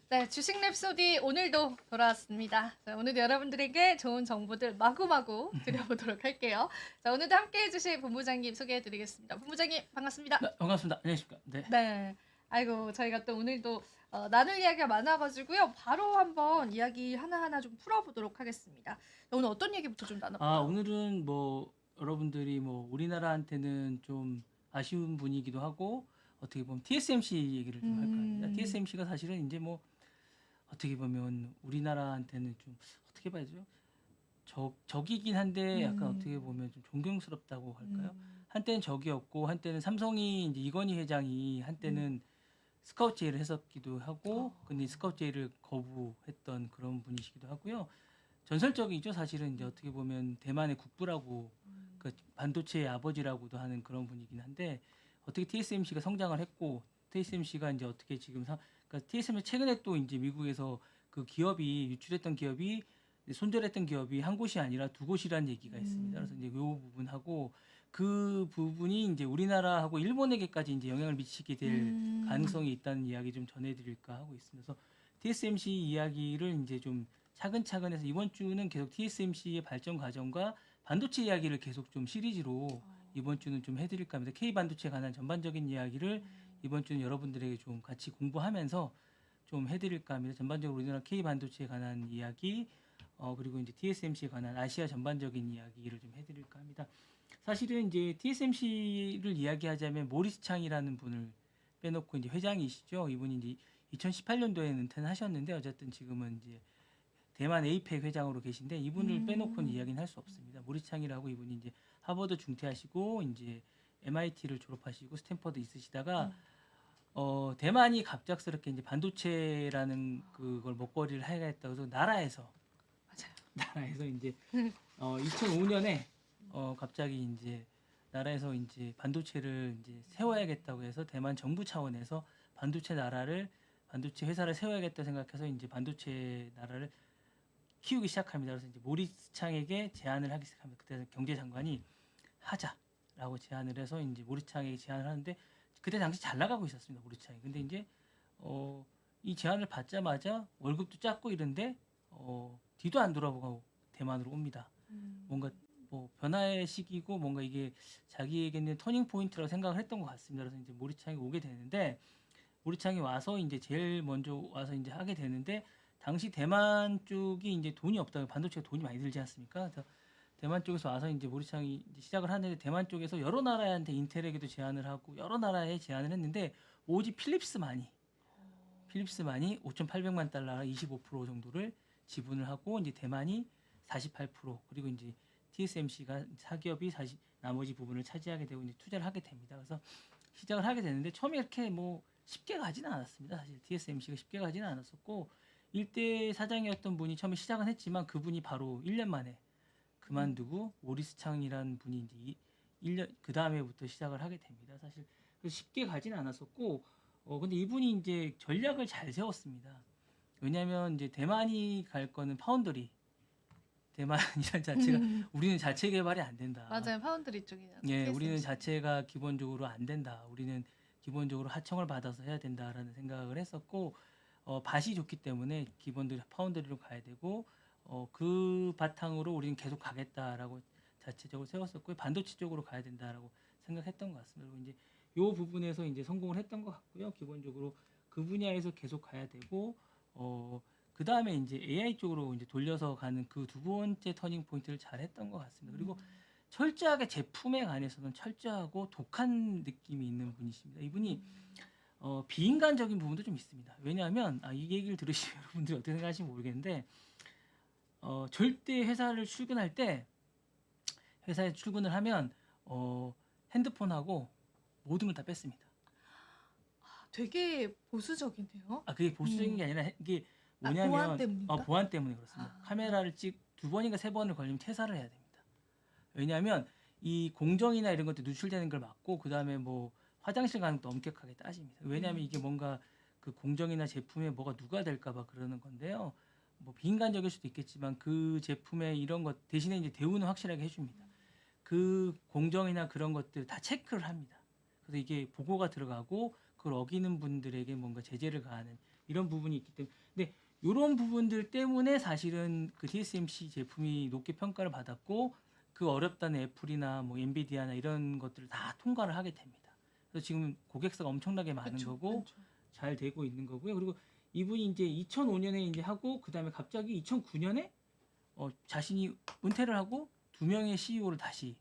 네, 주식 랩소디 오늘도 돌아왔습니다. 자, 오늘도 여러분들에게 좋은 정보들 마구마구 드려보도록 할게요. 자, 오늘도 함께 해주실 본부장님 소개해드리겠습니다. 본부장님 반갑습니다. 네, 반갑습니다. 안녕하십니까. 네. 네. 아이고, 저희가 또 오늘도 나눌 이야기가 많아가지고요. 바로 한번 이야기 하나하나 좀 풀어보도록 하겠습니다. 오늘 어떤 얘기부터 좀 나눠볼까요? 오늘은 뭐 여러분들이 뭐 우리나라한테는 좀 아쉬운 분이기도 하고 어떻게 보면 TSMC 얘기를 좀 할까 합니다. TSMC가 사실은 이제 뭐 어떻게 보면 우리나라한테는 좀 어떻게 봐야죠? 적이긴 한데 약간 어떻게 보면 좀 존경스럽다고 할까요? 한때는 적이었고 한때는 삼성이 이제 이건희 회장이 한때는 스카우트 제의를 했었기도 하고 근데 스카우트 제의를 거부했던 그런 분이시기도 하고요. 전설적이죠. 사실은 이제 어떻게 보면 대만의 국부라고 그 반도체의 아버지라고도 하는 그런 분이긴 한데 어떻게 TSMC가 성장을 했고 TSMC가 이제 어떻게 지금 그러니까 TSMC 최근에 또 이제 미국에서 그 기업이 유출했던 기업이 손절했던 기업이 한 곳이 아니라 두 곳이라는 얘기가 있습니다. 그래서 이제 이 부분하고 그 부분이 이제 우리나라하고 일본에게까지 이제 영향을 미치게 될 가능성이 있다는 이야기 좀 전해드릴까 하고 있습니다. 그래서 TSMC 이야기를 이제 좀 차근차근 해서 이번 주는 계속 TSMC의 발전 과정과 반도체 이야기를 계속 좀 시리즈로 이번 주는 좀 해드릴까 합니다. K 반도체에 관한 전반적인 이야기를 이번 주는 여러분들에게 좀 같이 공부하면서 좀 해드릴까 합니다. 전반적으로 우리나라 K 반도체에 관한 이야기, 그리고 이제 TSMC에 관한 아시아 전반적인 이야기를 좀 해드릴까 합니다. 사실은 이제 TSMC를 이야기하자면 모리스 창이라는 분을 빼놓고 이제 회장이시죠. 이분이 이제 2018년도에 은퇴는 하셨는데 어쨌든 지금은 이제 대만 에이펙 회장으로 계신데 이분을 빼놓고는 이야기는 할 수 없습니다. 모리스 창이라고 이분이 이제 하버드 중퇴하시고 이제 MIT를 졸업하시고 스탠퍼드 있으시다가 대만이 갑작스럽게 이제 반도체라는 그걸 먹거리를 해야겠다고 해서 나라에서 이제 2005년에 갑자기 이제 나라에서 이제 반도체를 이제 세워야겠다고 해서 대만 정부 차원에서 반도체 회사를 세워야겠다 생각해서 이제 반도체 나라를 키우기 시작합니다. 그래서 이제 모리스 창에게 제안을 하기 시작합니다. 그때 경제장관이 하자라고 제안을 해서 이제 모리스 창에게 제안을 하는데 그때 당시 잘 나가고 있었습니다. 모리스 창이. 근데 이제 이 제안을 받자마자 월급도 작고 이런데 뒤도 안 돌아보고 대만으로 옵니다. 뭔가 뭐 변화의 시기고 뭔가 이게 자기에게는 터닝 포인트라고 생각을 했던 것 같습니다. 그래서 이제 모리스 창이 오게 되는데 모리스 창이 와서 이제 제일 먼저 와서 이제 하게 되는데 당시 대만 쪽이 이제 돈이 없다. 반도체가 돈이 많이 들지 않습니까? 그래서 대만 쪽에서 와서 이제 모리스 창이 이제 시작을 하는데 대만 쪽에서 여러 나라한테 인텔에게도 제안을 하고 여러 나라에 제안을 했는데 오직 필립스만이 5,800만 달러 25% 정도를 지분을 하고 이제 대만이 48% 그리고 이제 TSMC가 사기업이 나머지 부분을 차지하게 되고 이제 투자를 하게 됩니다. 그래서 시작을 하게 되는데 처음에 이렇게 뭐 쉽게 가지는 않았습니다. 사실 TSMC가 쉽게 가지는 않았었고 일대 사장이었던 분이 처음에 시작은 했지만 그분이 바로 1년 만에 그만두고 모리스 창이라는 분이 이제 1년 그 다음에부터 시작을 하게 됩니다. 사실 그래서 쉽게 가지는 않았었고, 근데 이분이 이제 전략을 잘 세웠습니다. 왜냐하면 이제 대만이 갈 거는 파운드리, 대만이란 자체가 우리는 자체 개발이 안 된다. 맞아요. 파운드리 쪽이잖아요. 예, 우리는 TSMC. 자체가 기본적으로 안 된다. 우리는 기본적으로 하청을 받아서 해야 된다라는 생각을 했었고, 밭이 좋기 때문에 기본적으로 파운드리로 가야 되고, 그 바탕으로 우리는 계속 가겠다라고 자체적으로 세웠었고, 반도체 쪽으로 가야 된다라고 생각했던 것 같습니다. 그리고 이제 요 부분에서 이제 성공을 했던 것 같고요. 기본적으로 그 분야에서 계속 가야 되고, 그 다음에 이제 AI 쪽으로 이제 돌려서 가는 그 두 번째 터닝 포인트를 잘 했던 것 같습니다. 그리고 철저하게 제품에 관해서는 철저하고 독한 느낌이 있는 분이십니다. 이분이 비인간적인 부분도 좀 있습니다. 왜냐하면 이 얘기를 들으시면 여러분들이 어떻게 생각하실지 모르겠는데 절대 회사를 출근할 때 회사에 출근을 하면 핸드폰하고 모든 걸 다 뺐습니다. 되게 보수적이네요. 그게 보수적인 게 아니라 이게 보안 뭐냐면 때문인가? 보안 때문에 그렇습니다. 카메라를 두 번인가 세 번을 걸리면 퇴사를 해야 됩니다. 왜냐하면 이 공정이나 이런 것들 누출되는 걸 막고 그 다음에 뭐 화장실 가는 것도 엄격하게 따집니다. 왜냐하면 이게 뭔가 그 공정이나 제품에 뭐가 누가 될까봐 그러는 건데요. 뭐 비인간적일 수도 있겠지만 그 제품에 이런 것 대신에 이제 대우는 확실하게 해줍니다. 그 공정이나 그런 것들 다 체크를 합니다. 그래서 이게 보고가 들어가고 그걸 어기는 분들에게 뭔가 제재를 가하는 이런 부분이 있기 때문에 근데 이런 부분들 때문에 사실은 그 TSMC 제품이 높게 평가를 받았고 그 어렵다는 애플이나 뭐 엔비디아나 이런 것들을 다 통과를 하게 됩니다. 그래서 지금 고객사가 엄청나게 많은 그쵸, 거고 그쵸. 잘 되고 있는 거고요. 그리고 이분이 이제 2005년에 이제 하고 그다음에 갑자기 2009년에 자신이 은퇴를 하고 두 명의 CEO를 다시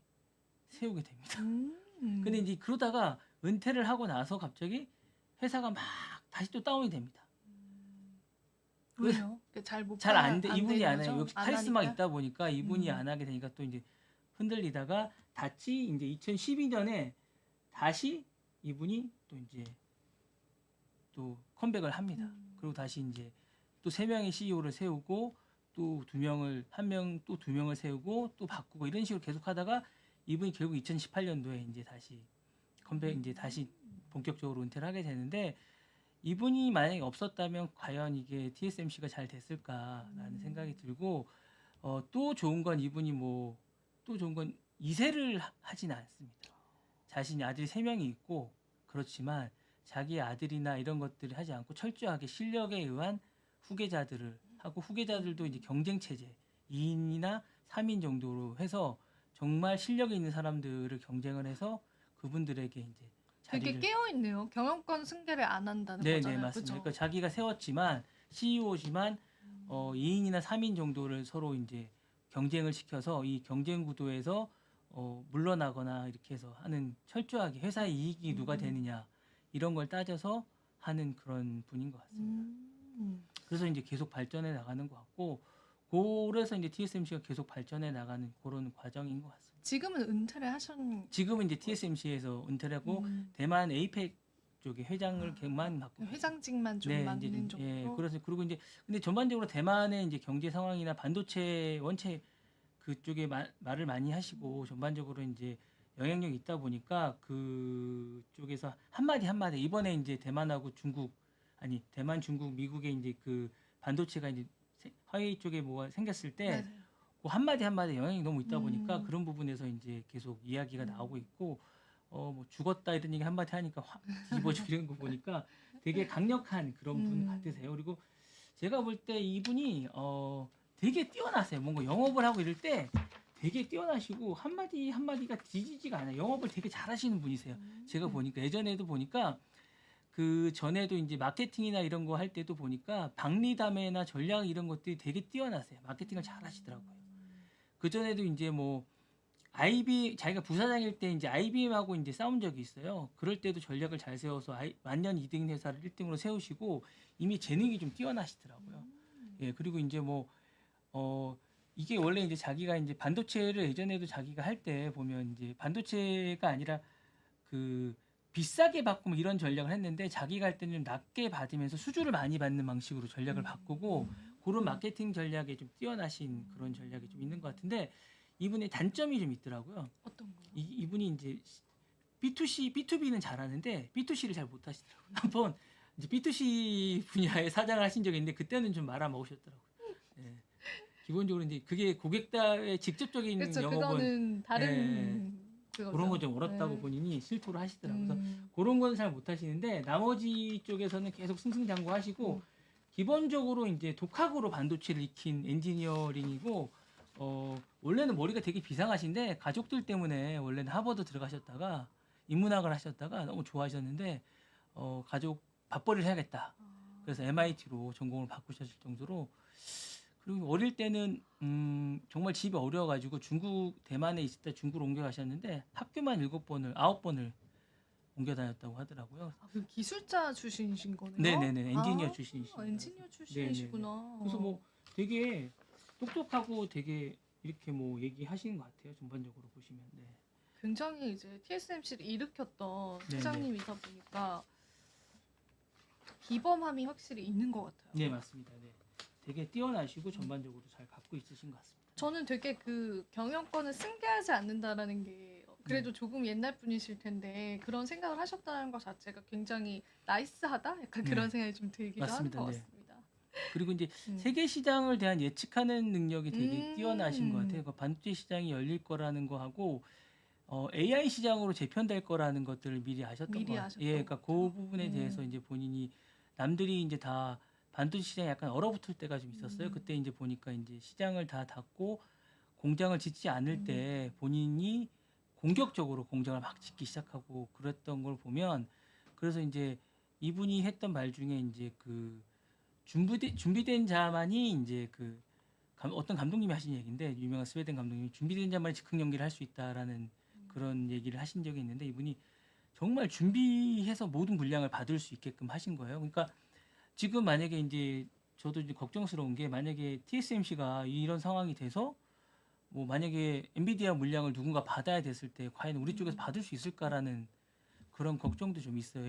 세우게 됩니다. 근데 이제 그러다가 은퇴를 하고 나서 갑자기 회사가 막 다시 또 다운이 됩니다. 왜요? 잘못 잘 안 돼. 이분이 되는 안 해요. 거죠? 역시 안 카리스마가 하니까? 있다 보니까 이분이 안 하게 되니까 또 이제 흔들리다가 다시 이제 2012년에 다시 이분이 또 이제 또 컴백을 합니다. 그리고 다시 이제 또 세 명의 CEO를 세우고 또 두 명을 한 명 또 두 명을 세우고 또 바꾸고 이런 식으로 계속 하다가 이분이 결국 2018년도에 이제 다시 컴백 이제 다시 본격적으로 은퇴를 하게 되는데 이분이 만약에 없었다면 과연 이게 TSMC가 잘 됐을까라는 생각이 들고 또 좋은 건 이분이 뭐 또 좋은 건 이세를 하지는 않습니다. 자신이 아들이 세 명이 있고 그렇지만 자기 아들이나 이런 것들을 하지 않고 철저하게 실력에 의한 후계자들을 하고 후계자들도 이제 경쟁 체제 2인이나 3인 정도로 해서 정말 실력이 있는 사람들을 경쟁을 해서 그분들에게 이제 되게 자리를 깨어 있네요. 경영권 승계를 안 한다는 네, 거잖아요. 맞습니다. 그죠? 그러니까 자기가 세웠지만 CEO지만 2인이나 3인 정도를 서로 이제 경쟁을 시켜서 이 경쟁 구도에서 물러나거나 이렇게 해서 하는 철저하게 회사의 이익이 누가 되느냐 이런 걸 따져서 하는 그런 분인 것 같습니다. 그래서 이제 계속 발전해 나가는 것 같고 그래서 이제 TSMC가 계속 발전해 나가는 그런 과정인 것 같습니다. 지금은 은퇴를 하셨는 지금은 이제 TSMC에서 은퇴를 하고 대만 에이펙 쪽에 회장을만 맡고 회장직만 좀 네, 맡는 이제 정도. 예, 그래서 그리고 이제 근데 전반적으로 대만의 이제 경제 상황이나 반도체 원체 그쪽에 말을 많이 하시고 전반적으로 이제 영향력이 있다 보니까 그쪽에서 한마디 이번에 이제 대만하고 중국 아니 대만 중국 미국의 이제 그 반도체가 이제 화웨이 쪽에 뭐가 생겼을 때 맞아요. 그 한마디 영향이 너무 있다 보니까 그런 부분에서 이제 계속 이야기가 나오고 있고 뭐 죽었다 이런 얘기 한마디 하니까 확 뒤집어지고 이런 거 보니까 되게 강력한 그런 분 같으세요. 그리고 제가 볼 때 이분이 되게 뛰어나세요. 뭔가 영업을 하고 이럴 때 되게 뛰어나시고 한마디가 뒤지지가 않아요. 영업을 되게 잘하시는 분이세요. 제가 보니까 예전에도 보니까 그 전에도 이제 마케팅이나 이런 거 할 때도 보니까 박리담회나 전략 이런 것들이 되게 뛰어나세요. 마케팅을 잘하시더라고요. 그 전에도 이제 뭐 자기가 부사장일 때 이제 IBM하고 이제 싸운 적이 있어요. 그럴 때도 전략을 잘 세워서 만년 2등 회사를 1등으로 세우시고 이미 재능이 좀 뛰어나시더라고요. 예, 그리고 이제 뭐, 이게 원래 이제 자기가 이제 반도체를 예전에도 자기가 할 때 보면 이제 반도체가 아니라 그 비싸게 받고 뭐 이런 전략을 했는데 자기가 할 때는 좀 낮게 받으면서 수주를 많이 받는 방식으로 전략을 바꾸고 그런 마케팅 전략에 좀 뛰어나신 그런 전략이 좀 있는 것 같은데 이분의 단점이 좀 있더라고요. 어떤 거요? 이분이 이제 B2C, B2B는 잘하는데 B2C를 잘 못하시더라고요. 한번 이제 B2C 분야의 사장을 하신 적이 있는데 그때는 좀 말아먹으셨더라고요. 예. 기본적으로 이제 그게 고객과의 직접적인 그렇죠. 영업은 그거는 예, 다른 그거죠. 그런 건 좀 어렵다고 네. 본인이 실토를 하시더라고요. 그래서 음. 그런 건 잘 못하시는데 나머지 쪽에서는 계속 승승장구하시고 기본적으로 이제 독학으로 반도체를 익힌 엔지니어링이고 원래는 머리가 되게 비상하신데 가족들 때문에 원래는 하버드 들어가셨다가 인문학을 하셨다가 너무 좋아하셨는데 가족 밥벌이를 해야겠다. 그래서 MIT로 전공을 바꾸셨을 정도로 그리고 어릴 때는 정말 집이 어려워가지고 중국 대만에 있을 때 중국으로 옮겨가셨는데 학교만 9번을 옮겨 다녔다고 하더라고요. 아, 그럼 기술자 출신이신 거네요? 네네네 엔지니어 아, 출신이십니다. 엔지니어 출신이시구나. 그래서 뭐 되게 똑똑하고 되게 이렇게 뭐 얘기하시는 것 같아요. 전반적으로 보시면. 네. 굉장히 이제 TSMC를 일으켰던 네네. 회장님이다 보니까 기범함이 확실히 있는 것 같아요. 네 맞습니다. 네. 되게 뛰어나시고 전반적으로 잘 갖고 있으신 것 같습니다. 저는 되게 그 경영권을 승계하지 않는다라는 게 그래도 조금 옛날 분이실 텐데 그런 생각을 하셨다는 것 자체가 굉장히 나이스하다? 약간 네. 그런 생각이 좀 들기도 맞습니다. 하는 것 네. 같습니다. 그리고 이제 음. 세계 시장을 대한 예측하는 능력이 되게 뛰어나신 것 음. 같아요. 그 반도체 시장이 열릴 거라는 거 하고 AI 시장으로 재편될 거라는 것들을 미리 아셨던 미리 것 같아요. 아셨던 예, 것 그러니까 같아요. 그 부분에 대해서 이제 본인이 남들이 이제 다 반도체 시장이 약간 얼어붙을 때가 좀 있었어요. 그때 이제 보니까 이제 시장을 다 닫고 공장을 짓지 않을 때 본인이 공격적으로 공장을 막 짓기 시작하고 그랬던 걸 보면 그래서 이제 이분이 했던 말 중에 이제 그 준비된 자만이 이제 그 어떤 감독님이 하신 얘기인데 유명한 스웨덴 감독님이 준비된 자만이 즉흥 연기를 할 수 있다라는 그런 얘기를 하신 적이 있는데 이분이 정말 준비해서 모든 분량을 받을 수 있게끔 하신 거예요. 그러니까 지금 만약에 이제 저도 이제 걱정스러운 게 만약에 TSMC가 이런 상황이 돼서 뭐 만약에 엔비디아 물량을 누군가 받아야 됐을 때 과연 우리 쪽에서 받을 수 있을까라는 그런 걱정도 좀 있어요.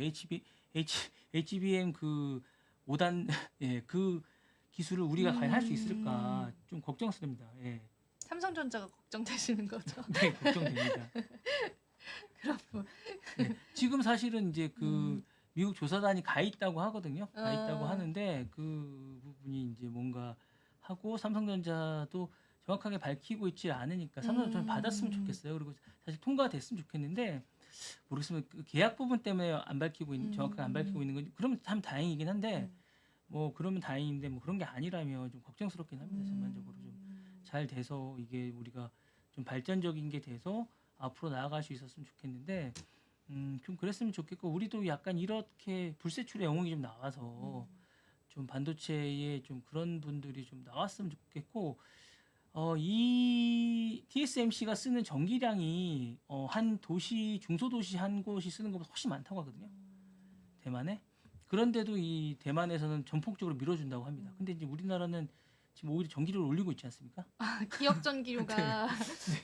HBM 그 5단 예, 그 기술을 우리가 과연 할 수 있을까 좀 걱정스럽니다. 예. 삼성전자가 걱정되시는 거죠. 네, 걱정됩니다. 그럼 네. 지금 사실은 이제 그 미국 조사단이 가 있다고 하거든요. 가 있다고 아. 하는데 그 부분이 이제 뭔가 하고 삼성전자도 정확하게 밝히고 있지 않으니까 삼성전자 받았으면 좋겠어요. 그리고 사실 통과됐으면 좋겠는데 모르겠으면 그 계약 부분 때문에 안 밝히고 정확하게 안 밝히고 있는 건지 그러면 참 다행이긴 한데 뭐 그러면 다행인데 뭐 그런 게 아니라면 좀 걱정스럽긴 합니다. 전반적으로 좀 잘 돼서 이게 우리가 좀 발전적인 게 돼서 앞으로 나아갈 수 있었으면 좋겠는데 좀 그랬으면 좋겠고 우리도 약간 이렇게 불세출의 영웅이 좀 나와서 좀 반도체에 좀 그런 분들이 좀 나왔으면 좋겠고 이 TSMC가 쓰는 전기량이 한 도시 중소도시 한 곳이 쓰는 것보다 훨씬 많다고 하거든요. 대만에. 그런데도 이 대만에서는 전폭적으로 밀어준다고 합니다. 근데 이제 우리나라는 지금 오히려 전기료를 올리고 있지 않습니까? 기업 전기료가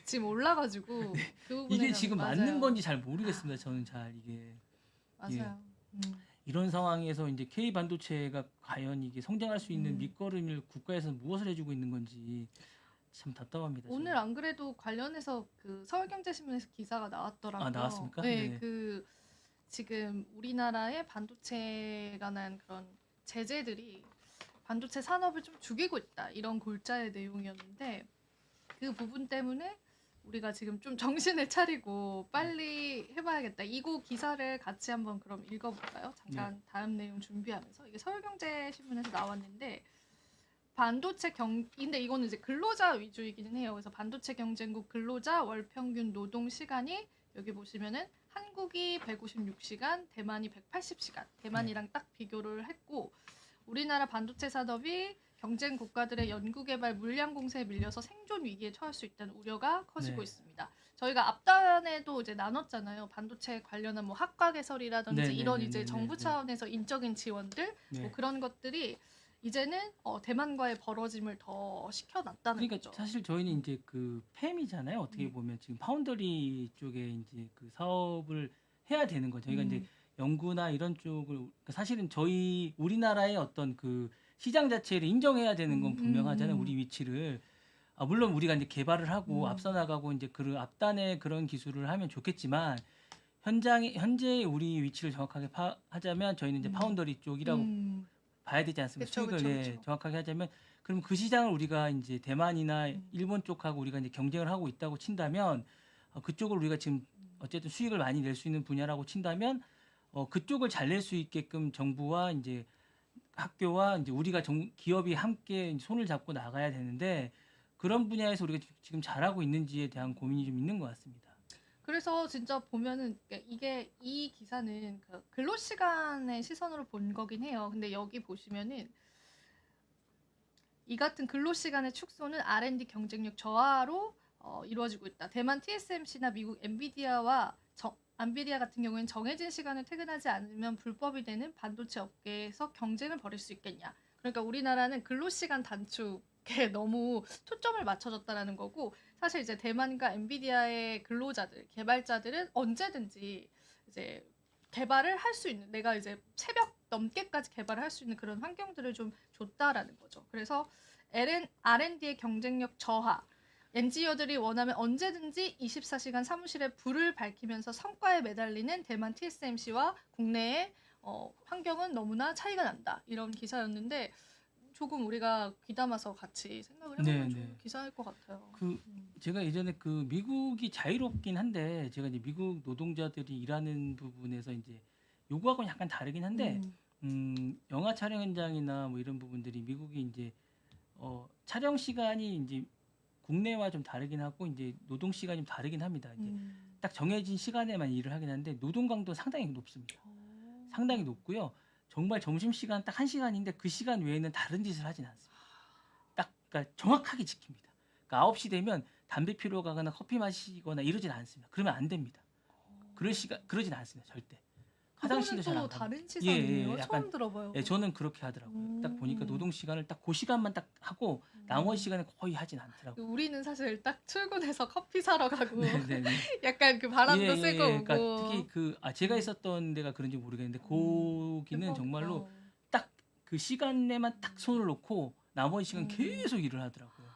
지금 올라가지고 그 부분에 이게 대한- 지금 맞아요. 맞는 건지 잘 모르겠습니다. 저는 잘 이게 맞아요. 이런 상황에서 이제 K 반도체가 과연 이게 성장할 수 있는 밑거름을 국가에서 무엇을 해주고 있는 건지 참 답답합니다. 오늘 저는. 안 그래도 관련해서 그 서울경제신문에서 기사가 나왔더라고요. 아, 나왔습니까? 네, 네. 그 지금 우리나라의 반도체에 관한 그런 제재들이 반도체 산업을 좀 죽이고 있다 이런 골자의 내용이었는데 그 부분 때문에 우리가 지금 좀 정신을 차리고 빨리 해봐야겠다. 이거 기사를 같이 한번 그럼 읽어볼까요? 잠깐 다음 내용 준비하면서 이게 서울경제신문에서 나왔는데 반도체 근데 이거는 이제 근로자 위주이기는 해요. 그래서 반도체 경쟁국 근로자 월 평균 노동 시간이 여기 보시면은 한국이 156시간, 대만이 180시간. 대만이랑 딱 비교를 했고 우리나라 반도체 산업이 경쟁 국가들의 연구개발 물량 공세에 밀려서 생존 위기에 처할 수 있다는 우려가 커지고 네. 있습니다. 저희가 앞단에도 이제 나눴잖아요. 반도체 관련한 뭐 학과 개설이라든지 네, 이런 네, 이제 네, 정부 네, 차원에서 인적인 지원들 네. 뭐 그런 것들이 이제는 대만과의 벌어짐을 더 시켜놨다는 그러니까 거죠. 사실 저희는 이제 그 팸이잖아요. 어떻게 보면 지금 파운더리 쪽에 이제 그 사업을 해야 되는 거죠. 저희가 이제 연구나 이런 쪽을 그러니까 사실은 우리나라의 어떤 그 시장 자체를 인정해야 되는 건 분명하잖아요. 우리 위치를 물론 우리가 이제 개발을 하고 음. 앞서 나가고 이제 그 앞단에 그런 기술을 하면 좋겠지만 현재 우리 위치를 정확하게 하자면 저희는 이제 파운더리 쪽이라고 음. 봐야 되지 않습니까? 그쵸, 수익을 그쵸, 그쵸. 정확하게 하자면 그럼 그 시장을 우리가 이제 대만이나 음. 일본 쪽하고 우리가 이제 경쟁을 하고 있다고 친다면 그쪽을 우리가 지금 어쨌든 수익을 많이 낼 수 있는 분야라고 친다면 그쪽을 잘 낼 수 있게끔 정부와 이제 학교와 이제 우리가 기업이 함께 이제 손을 잡고 나가야 되는데 그런 분야에서 우리가 지금 잘하고 있는지에 대한 고민이 좀 있는 것 같습니다. 그래서 진짜 보면은 이게 이 기사는 그 근로 시간의 시선으로 본 거긴 해요. 근데 여기 보시면은 이 같은 근로 시간의 축소는 R&D 경쟁력 저하로 이루어지고 있다. 대만 TSMC나 미국 엔비디아 같은 경우에는 정해진 시간에 퇴근하지 않으면 불법이 되는 반도체 업계에서 경쟁을 벌일 수 있겠냐. 그러니까 우리나라는 근로 시간 단축에 너무 초점을 맞춰줬다라는 거고 사실 이제 대만과 엔비디아의 근로자들, 개발자들은 언제든지 이제 개발을 할 수 있는 내가 이제 새벽 넘게까지 개발을 할 수 있는 그런 환경들을 좀 줬다라는 거죠. 그래서 R&D의 경쟁력 저하, 엔지니어들이 원하면 언제든지 24시간 사무실에 불을 밝히면서 성과에 매달리는 대만 TSMC와 국내의 환경은 너무나 차이가 난다. 이런 기사였는데 조금 우리가 귀담아서 같이 생각을 해보면 네, 좋은 네. 기사일 것 같아요. 제가 예전에 그 미국이 자유롭긴 한데 제가 이제 미국 노동자들이 일하는 부분에서 이제 요구하고는 약간 다르긴 한데 영화 촬영 현장이나 뭐 이런 부분들이 미국이 이제 촬영 시간이 이제 국내와 좀 다르긴 하고 이제 노동 시간이 좀 다르긴 합니다. 이제 딱 정해진 시간에만 일을 하긴 하는데 노동 강도 상당히 높습니다. 상당히 높고요. 정말 점심 시간 딱 1시간인데 그 시간 외에는 다른 짓을 하진 않습니다. 딱 그러니까 정확하게 지킵니다. 그러니까 9시 되면 담배 피러 가거나 커피 마시거나 이러진 않습니다. 그러면 안 됩니다. 그러진 않습니다. 절대. 화장실도 그거는 잘 안 또 갑니다. 다른 시선이네요. 약간 처음 들어봐요. 예, 저는 그렇게 하더라고요. 딱 보니까 노동 시간을 딱 그 시간만 딱 하고 나머지 시간은 거의 하진 않더라고요. 우리는 사실 딱 출근해서 커피 사러 가고 네네네. 약간 그 바람도 쐬고 그러니까 오고 특히 제가 있었던 데가 그런지 모르겠는데 거기는 정말로 딱 그 시간에만 딱 손을 놓고 나머지 시간 계속 일을 하더라고요.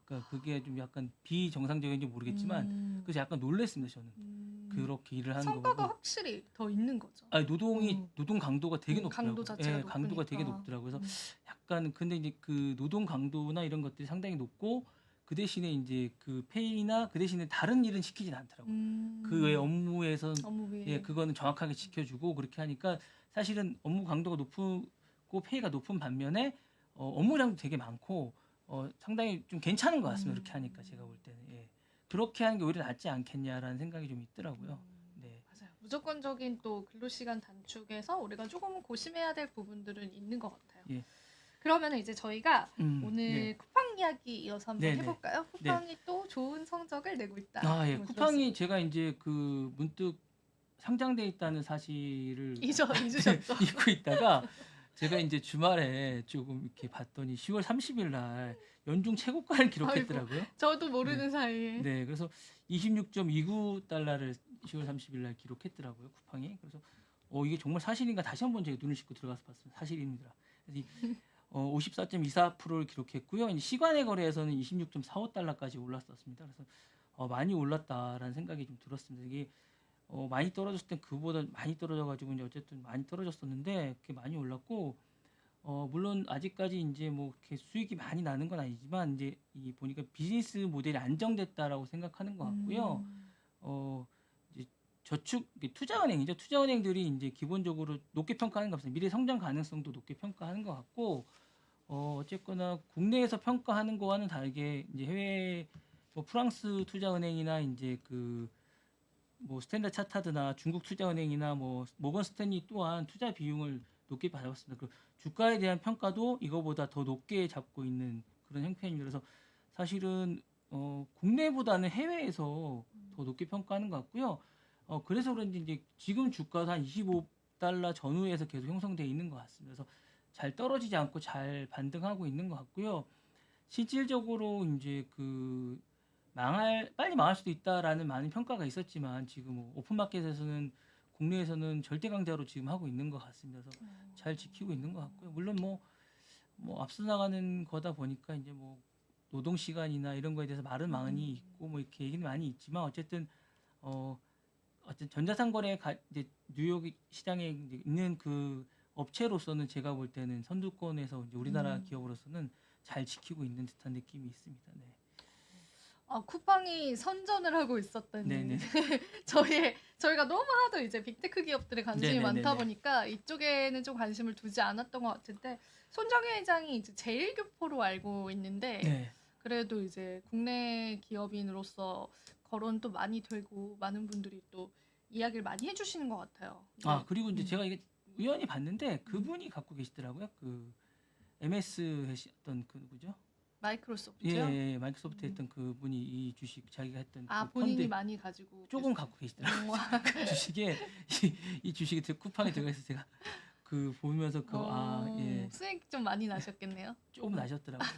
그러니까 그게 좀 약간 비정상적인지 모르겠지만 그래서 약간 놀랬습니다 저는. 그렇게 일을 하는 거 성과가 보고. 확실히 더 있는 거죠. 아니, 노동 강도가 되게 높더라고요. 강도 자체가 예, 강도가 되게 높으니까. 높더라고요. 그래서 약간 근데 이제 그 노동 강도나 이런 것들이 상당히 높고 그 대신에 이제 그 페이나 그 대신에 다른 일은 시키진 않더라고요. 그 외 업무에선 업무 위에. 예, 그거는 정확하게 지켜주고 그렇게 하니까 사실은 업무 강도가 높고 페이가 높은 반면에 업무량도 되게 많고 상당히 좀 괜찮은 것 같습니다. 그렇게 하니까 제가 볼 때는 예. 그렇게 하는 게 오히려 낫지 않겠냐라는 생각이 좀 있더라고요. 네. 맞아요. 무조건적인 또 근로시간 단축에서 우리가 조금 고심해야 될 부분들은 있는 것 같아요. 예. 그러면 이제 저희가 오늘 네. 쿠팡 이야기 이어서 한번 네네. 해볼까요? 쿠팡이 또 좋은 성적을 내고 있다. 아, 예. 한번 쿠팡이 제가 이제 그 문득 상장돼 있다는 사실을 잊으셨죠? 잊고 있다가 제가 이제 주말에 조금 이렇게 봤더니 10월 30일 날 연중 최고가를 기록했더라고요. 저도 모르는 사이에. 네, 그래서 26.29달러를 10월 30일 날 기록했더라고요, 쿠팡이. 그래서 이게 정말 사실인가 다시 한번 제가 눈을 씻고 들어가서 봤습니다. 사실입니다. 그래서 54.24%를 기록했고요. 이제 시간의 거래에서는 26.45달러까지 올랐었습니다. 그래서 많이 올랐다라는 생각이 좀 들었습니다. 이게 많이 떨어졌을 땐 그보다 많이 떨어져가지고 이제 어쨌든 많이 떨어졌었는데 그게 많이 올랐고 물론 아직까지 이제 뭐 이렇게 수익이 많이 나는 건 아니지만 이제 보니까 비즈니스 모델이 안정됐다라고 생각하는 것 같고요. 이제 투자은행이죠. 투자은행들이 이제 기본적으로 높게 평가하는 것 같습니다. 미래 성장 가능성도 높게 평가하는 것 같고 어쨌거나 국내에서 평가하는 거와는 다르게 이제 해외 뭐 프랑스 투자은행이나 이제 뭐 스탠다드 차타드나 중국 투자은행이나 뭐 모건 스탠리 또한 투자 비용을 높게 받았습니다. 그 주가에 대한 평가도 이거보다 더 높게 잡고 있는 그런 형편입니다. 그래서 사실은 국내보다는 해외에서 더 높게 평가하는 것 같고요. 그래서 그런지 이제 지금 주가도 한 25달러 전후에서 계속 형성되어 있는 것 같습니다. 그래서 잘 떨어지지 않고 잘 반등하고 있는 것 같고요. 실질적으로 이제 빨리 망할 수도 있다라는 많은 평가가 있었지만 지금 뭐 오픈마켓에서는 국내에서는 절대 강자로 지금 하고 있는 것 같습니다. 그래서 잘 지키고 있는 것 같고요. 물론 뭐 앞서 나가는 거다 보니까 이제 뭐 노동 시간이나 이런 거에 대해서 말은 많이 있고 뭐 이렇게 얘기는 많이 있지만 어쨌든 어쨌든 전자상거래 이제 뉴욕 시장에 이제 있는 그 업체로서는 제가 볼 때는 선두권에서 이제 우리나라 기업으로서는 잘 지키고 있는 듯한 느낌이 있습니다. 네. 아, 쿠팡이 선전을 하고 있었다니. 네네. 저희가 너무 하도 이제 빅테크 기업들에 관심이 네네네네. 많다 보니까 이쪽에는 좀 관심을 두지 않았던 것 같은데 손정혜 회장이 이제 제일교포로 알고 있는데 네. 그래도 이제 국내 기업인으로서 거론도 많이 되고 많은 분들이 또 이야기를 많이 해주시는 것 같아요. 아 그리고 이제 음. 제가 이게 우연히 봤는데 그분이 갖고 계시더라고요. 그 MS 했던 그 누구죠? 마이크로소프트요? 마이크로소프트 했던 그분이 이 주식 자기가 했던 아, 그 본인이 펀드 많이 가지고 조금 갖고 계시더라고요. 그 주식에 이 주식이 쿠팡에 들어가 있어서 제가 그 보면서 예 수익 좀 많이 나셨겠네요. 조금 나셨더라고요.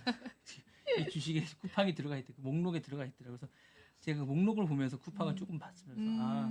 이 주식에 쿠팡이 들어가 있대 그 목록에 들어가 있더라고요. 그래서 제가 그 목록을 보면서 쿠팡을 조금 봤으면서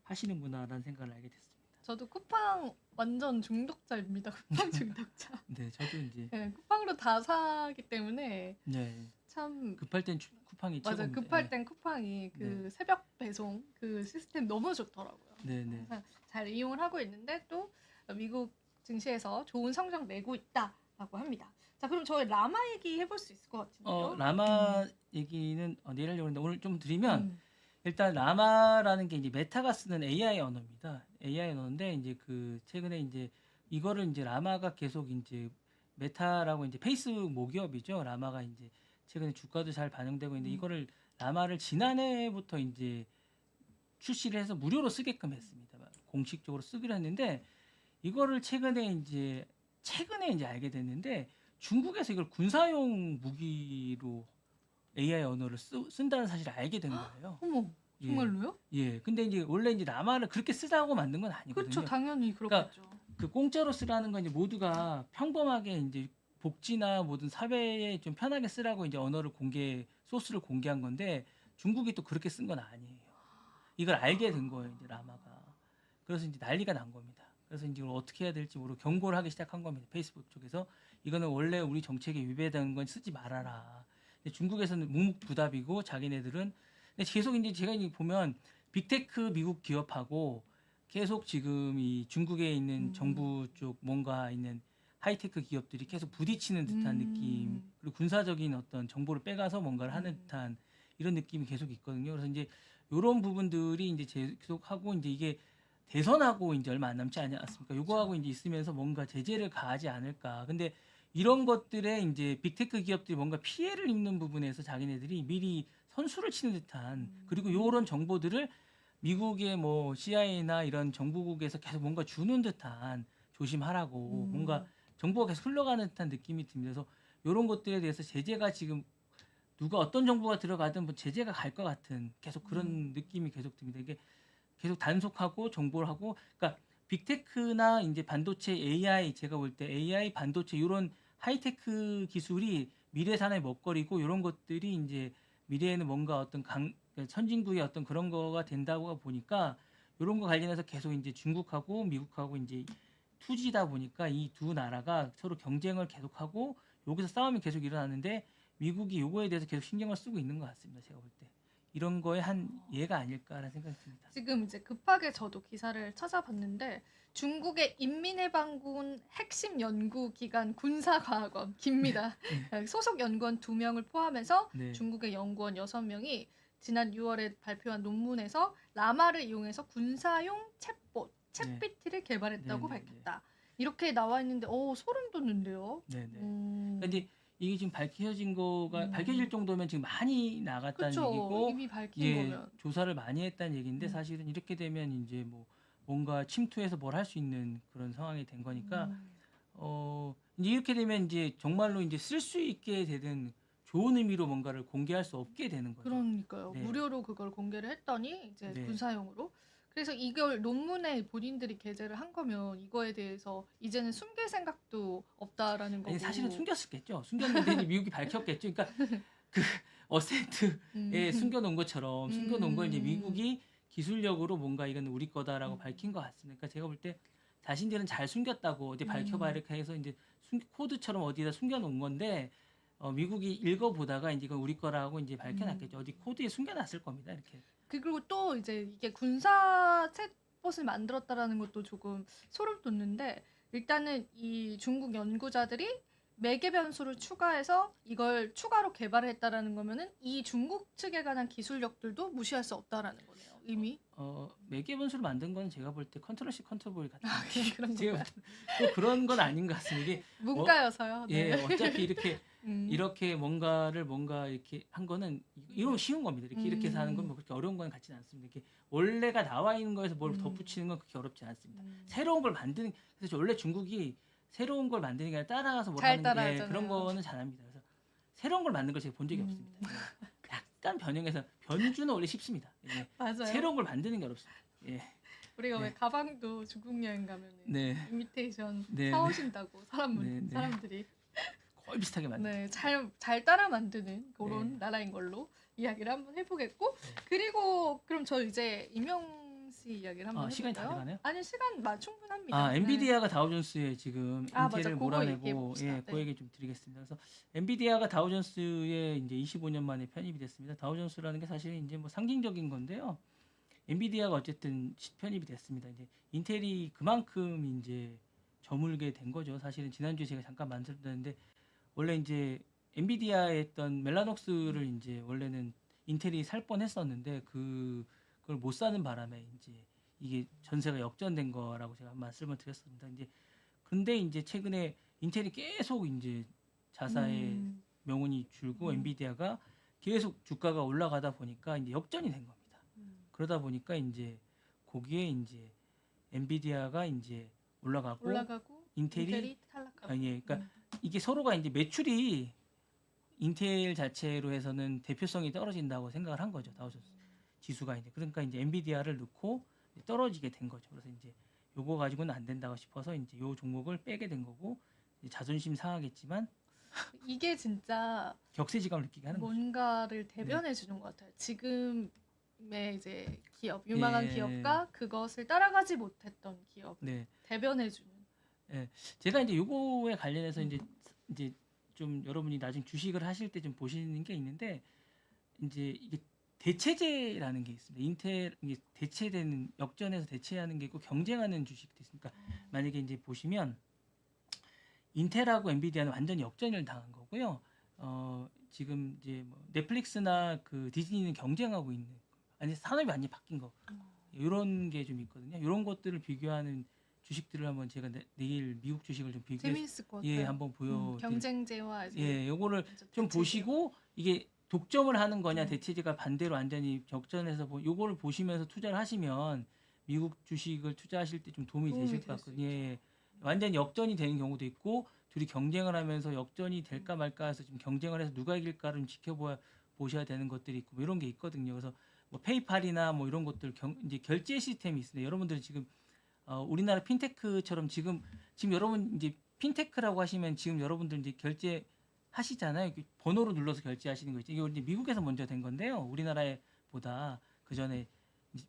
하시는구나라는 생각을 알게 됐습니다. 저도 쿠팡 완전 중독자입니다. 쿠팡 중독자. 네, 저도 이제 네, 쿠팡으로 다 사기 때문에 네 참 급할 땐 쿠팡이 맞아. 최고입니다. 급할 땐 쿠팡이 그 네. 새벽 배송 그 시스템 너무 좋더라고요. 네, 네. 항상 잘 이용을 하고 있는데 또 미국 증시에서 좋은 성적 내고 있다라고 합니다. 자, 그럼 저희 라마 얘기 해볼 수 있을 것 같은데요. 라마 얘기는 내일 하려고 했는데 오늘 좀 드리면 음. 일단 라마라는 게 이제 메타가 쓰는 AI 언어입니다. AI 언어인데 이제 그 최근에 이제 이거를 이제 라마가 계속 이제 메타라고 이제 페이스북 모기업이죠. 라마가 이제 최근에 주가도 잘 반영되고 있는데 이거를 라마를 지난해부터 이제 출시를 해서 무료로 쓰게끔 했습니다. 공식적으로 쓰기로 했는데 이거를 최근에 이제 알게 됐는데 중국에서 이걸 군사용 무기로 AI 언어를 쓴다는 사실을 알게 된 거예요. 어머, 정말로요? 예. 근데 이제 원래 이제 라마를 그렇게 쓰자고 만든 건 아니거든요. 그렇죠, 당연히 그러니까 그렇겠죠. 그 공짜로 쓰라는 건 이제 모두가 평범하게 이제 복지나 모든 사회에 좀 편하게 쓰라고 이제 언어를 소스를 공개한 건데 중국이 또 그렇게 쓴 건 아니에요. 이걸 알게 된 거예요, 이제 라마가. 그래서 이제 난리가 난 겁니다. 그래서 이제 이걸 어떻게 해야 될지 모르고 경고를 하기 시작한 겁니다. 페이스북 쪽에서 이거는 원래 우리 정책에 위배되는 건 쓰지 말아라. 근데 중국에서는 묵묵부답이고 자기네들은 근데 계속 이제 제가 이제 보면 빅테크 미국 기업하고 계속 지금 이 중국에 있는 정부 쪽 뭔가 있는 하이테크 기업들이 계속 부딪히는 듯한 느낌 그리고 군사적인 어떤 정보를 빼가서 뭔가를 하는 듯한 이런 느낌이 계속 있거든요. 그래서 이제 이런 부분들이 이제 계속 하고 이제 이게 대선하고 이제 얼마 안 남지 않았습니까? 요거하고 이제 있으면서 뭔가 제재를 가하지 않을까. 근데 이런 것들에 이제 빅테크 기업들이 뭔가 피해를 입는 부분에서 자기네들이 미리 선수를 치는 듯한 그리고 요런 정보들을 미국의 뭐 CIA나 이런 정부국에서 계속 뭔가 주는 듯한 조심하라고 뭔가 정보가 계속 흘러가는 듯한 느낌이 듭니다. 그래서 이런 것들에 대해서 제재가 지금 누가 어떤 정보가 들어가든 뭐 제재가 갈 것 같은 계속 그런 느낌이 계속 듭니다. 이게 계속 단속하고 정보를 하고 그러니까 빅테크나 이제 반도체 AI 제가 볼 때 AI 반도체 이런 하이테크 기술이 미래 산업의 먹거리고 이런 것들이 이제 미래에는 뭔가 어떤 선진국의 어떤 그런 거가 된다고 보니까 이런 거 관련해서 계속 이제 중국하고 미국하고 이제 투지다 보니까 이 두 나라가 서로 경쟁을 계속하고 여기서 싸움이 계속 일어나는데 미국이 요거에 대해서 계속 신경을 쓰고 있는 것 같습니다. 제가 볼 때. 이런 거에 한 예가 아닐까라는 생각이 듭니다. 지금 이제 급하게 저도 기사를 찾아봤는데 중국의 인민해방군 핵심 연구기관 군사과학원 깁니다. 소속 연구원 2명을 포함해서 네. 중국의 연구원 6명이 지난 6월에 발표한 논문에서 라마를 이용해서 군사용 챗봇, 챗BT를 개발했다고 네, 네, 밝혔다. 이렇게 나와 있는데 소름 돋는데요. 네네. 근데 이게 지금 밝혀질 정도면 지금 많이 나갔다는 그쵸. 얘기고, 이미 밝힌 거면. 조사를 많이 했다는 얘기인데 사실은 이렇게 되면 이제 뭐 뭔가 침투해서 뭘 할 수 있는 그런 상황이 된 거니까, 이제 이렇게 되면 이제 정말로 이제 쓸 수 있게 되는 좋은 의미로 뭔가를 공개할 수 없게 되는 거죠. 그러니까요. 네. 무료로 그걸 공개를 했더니 이제 네. 군사용으로. 그래서 이걸 논문에 본인들이 게재를 한 거면 이거에 대해서 이제는 숨길 생각도 없다라는 거고. 아니, 사실은 숨겼었겠죠. 숨겼는데 이제 미국이 밝혔겠죠. 그러니까 그 어센트에 숨겨놓은 것처럼 숨겨놓은 걸 이제 미국이 기술력으로 뭔가 이건 우리 거다라고 밝힌 것 같습니다. 그러니까 제가 볼 때 자신들은 잘 숨겼다고 어디 밝혀봐 이렇게 해서 이제 코드처럼 어디다 숨겨놓은 건데 미국이 읽어보다가 이제 이건 우리 거라고 이제 밝혀놨겠죠. 어디 코드에 숨겨놨을 겁니다. 이렇게. 그리고 또 이제 이게 군사 챗봇을 만들었다라는 것도 조금 소름 돋는데 일단은 이 중국 연구자들이 매개 변수를 추가해서 이걸 추가로 개발을 했다라는 거면은 이 중국 측에 관한 기술력들도 무시할 수 없다라는 거네요. 이미. 매개 분수를 만든 건 제가 볼 때 컨트롤 C 컨트롤 V 같은 그런 제가 건가요? 또 그런 건 아닌 것 같습니다. 이게 문과여서요. 예, 네. 어차피 이렇게 음. 이렇게 뭔가 이렇게 한 거는 이거 쉬운 겁니다. 이렇게 해서 하는 건 뭐 그렇게 어려운 건 같지는 않습니다. 이렇게 원래가 나와 있는 거에서 뭘 덧붙이는 건 그렇게 어렵지 않습니다. 새로운 걸 만드는 그래서 원래 중국이 새로운 걸 만드는 게 아니라 따라가서 뭘 잘 하는 게 따라하잖아요. 그런 거는 잘합니다. 그래서 새로운 걸 만든 걸 제가 본 적이 없습니다. 약간 변형해서 변주는 원래 쉽습니다. 예. 맞아요. 새로운 걸 만드는 게 어렵습니다. 예. 우리가 네. 왜 가방도 중국 여행 가면은 네. 이미테이션 네. 사오신다고 네. 사람들이 거의 비슷하게 만든. 네, 잘 따라 만드는 그런 네. 나라인 걸로 이야기를 한번 해보겠고 그리고 그럼 저 이제 임영 씨 이야기를 한번 시간이 다 해볼까요? 돼가네요? 아니 시간 충분합니다. 네. 엔비디아가 다우존스에 지금 맞아. 인텔을 그거 얘기해 몰아내고 봅시다. 예, 그 네. 얘기 좀 드리겠습니다. 그래서 엔비디아가 다우존스에 이제 25년 만에 편입이 됐습니다. 다우존스라는 게 사실은 이제 뭐 상징적인 건데요. 엔비디아가 어쨌든 편입이 됐습니다. 이제 인텔이 그만큼 이제 저물게 된 거죠. 사실은 지난주에 제가 잠깐 말씀드렸는데 원래 이제 엔비디아에 있던 멜라녹스를 이제 원래는 인텔이 살 뻔했었는데 그걸 못 사는 바람에 이제 이게 전세가 역전된 거라고 제가 한 말씀을 드렸습니다. 이제 근데 이제 최근에 인텔이 계속 이제 자사의 명운이 줄고 엔비디아가 계속 주가가 올라가다 보니까 이제 역전이 된 겁니다. 그러다 보니까 이제 거기에 이제 엔비디아가 이제 올라가고 인텔이 탈락하고. 예, 그러니까 이게 서로가 이제 매출이 인텔 자체로 해서는 대표성이 떨어진다고 생각을 한 거죠. 다우존스 지수가 이제 그러니까 이제 엔비디아를 넣고 떨어지게 된 거죠. 그래서 이제 요거 가지고는 안 된다고 싶어서 이제 요 종목을 빼게 된 거고 이제 자존심 상하겠지만 이게 진짜 격세지감을 느끼게 하는 거죠. 뭔가를 대변해 주는 것 같아요. 지금의 이제 유망한 예. 기업과 그것을 따라가지 못했던 기업 네. 대변해 주는. 제가 이제 요거에 관련해서 이제 좀 여러분이 나중에 주식을 하실 때 좀 보시는 게 있는데 이제 이게 대체제라는 게 있습니다. 인텔 이게 대체되는 역전해서 대체하는 게 있고 경쟁하는 주식도 있으니까 만약에 이제 보시면 인텔하고 엔비디아는 완전히 역전을 당한 거고요. 지금 이제 뭐 넷플릭스나 그 디즈니는 경쟁하고 있는 아니 산업이 완전히 바뀐 거 이런 게 좀 있거든요. 이런 것들을 비교하는 주식들을 한번 제가 내일 미국 주식을 좀 비교해서 재미있을 것 같아요. 예 한번 경쟁제와 이제 예 요거를 좀 대체제. 보시고 이게 독점을 하는 거냐 대체제가 반대로 완전히 격전해서 요거를 보시면서 투자를 하시면 미국 주식을 투자하실 때 좀 도움이 되실 것 같거든요. 예, 완전히 역전이 되는 경우도 있고 둘이 경쟁을 하면서 역전이 될까 말까 해서 지금 경쟁을 해서 누가 이길까를 좀 보셔야 되는 것들이 있고 뭐 이런 게 있거든요. 그래서 뭐 페이팔이나 뭐 이런 것들 이제 결제 시스템이 있습니다. 여러분들이 지금 우리나라 핀테크처럼 지금 여러분 이제 핀테크라고 하시면 지금 여러분들 이제 결제 하시잖아요. 번호로 눌러서 결제하시는 거 있죠. 이거 이제 미국에서 먼저 된 건데요. 우리나라보다 그 전에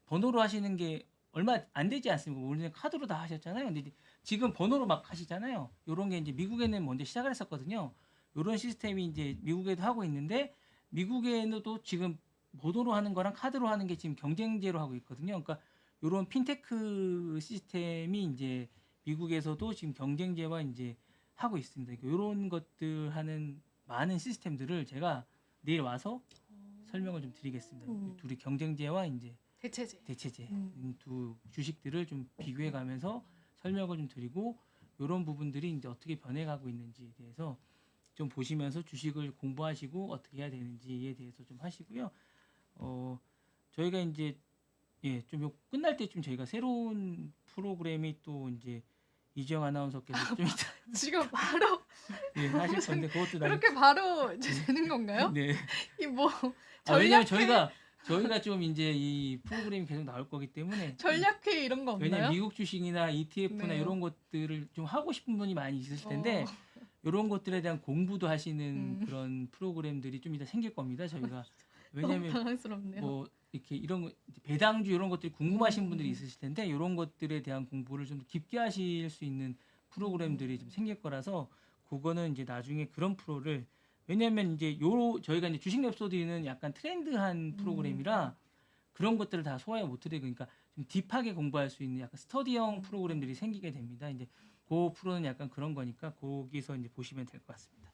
번호로 하시는 게 얼마 안 되지 않습니까? 우리는 카드로 다 하셨잖아요. 근데 이제 지금 번호로 막 하시잖아요. 이런 게 이제 미국에는 먼저 시작을 했었거든요. 이런 시스템이 이제 미국에도 하고 있는데 미국에도 지금 번호로 하는 거랑 카드로 하는 게 지금 경쟁제로 하고 있거든요. 그러니까 이런 핀테크 시스템이 이제 미국에서도 지금 경쟁제와 이제 하고 있습니다. 이런 것들 하는 많은 시스템들을 제가 내일 와서 설명을 좀 드리겠습니다. 둘이 경쟁제와 이제 대체제 두 주식들을 좀 비교해 가면서 설명을 좀 드리고 이런 부분들이 이제 어떻게 변해가고 있는지에 대해서 좀 보시면서 주식을 공부하시고 어떻게 해야 되는지에 대해서 좀 하시고요. 저희가 이제 좀 끝날 때쯤 저희가 새로운 프로그램이 또 이제 이지영 아나운서께서 좀 이따 지금 바로 하실 건데 그것도 그렇게 바로 이제 되는 건가요? 네. 이 뭐 왜냐면 저희가 좀 이제 이 프로그램이 계속 나올 거기 때문에 전략회 이런 거 없나요? 왜냐면 미국 주식이나 ETF나 네. 이런 것들을 좀 하고 싶은 분이 많이 있으실 텐데 이런 것들에 대한 공부도 하시는 그런 프로그램들이 좀 이따 생길 겁니다. 저희가 왜냐면 너무 당황스럽네요. 뭐 이렇게 이런 거 배당주 이런 것들이 궁금하신 분들이 있으실 텐데 이런 것들에 대한 공부를 좀 깊게 하실 수 있는 프로그램들이 좀 생길 거라서 그거는 이제 나중에 그런 프로를 왜냐하면 이제 저희가 이제 주식 랩소디는 약간 트렌드한 프로그램이라 그런 것들을 다 소화해 못하게 그러니까 좀 딥하게 공부할 수 있는 약간 스터디형 프로그램들이 생기게 됩니다. 이제 그 프로는 약간 그런 거니까 거기서 이제 보시면 될 것 같습니다.